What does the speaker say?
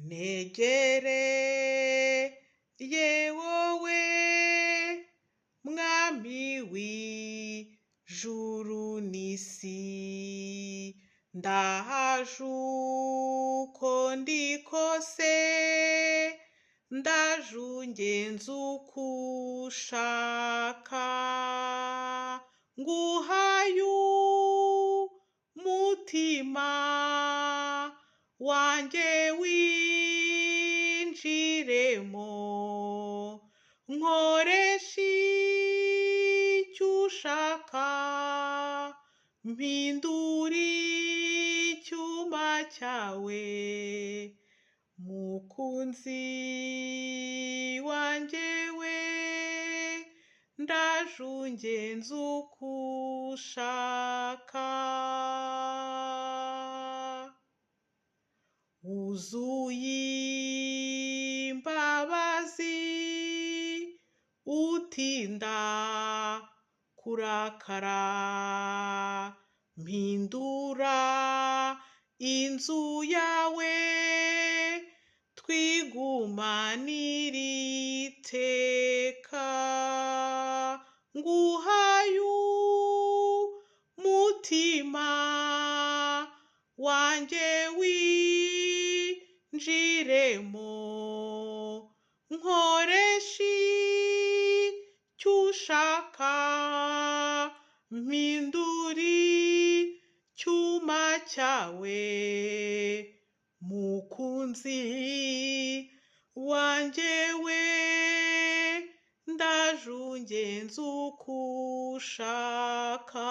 Negereye wowe mwami w'ijuru n'isi, ndahaje uko ndi kose, ndaje ungenze uko ushaka, nguhaye umutima wanjye winjiremo, nkoresha icyo ushaka, mpindura icyuma cyawe, mukunzi wanjye we, ndaje ungenze uko ushaka. Wuzuye imbabazi, utinda kurakara, mpindura inzu yawe, twigumanire iteka, nguhaye umutima wanjye winjiremo, nkoresha icyo ushaka, mpindura icyuma cyawe, mukunzi wanjye we, ndaje ungenze uko ushaka.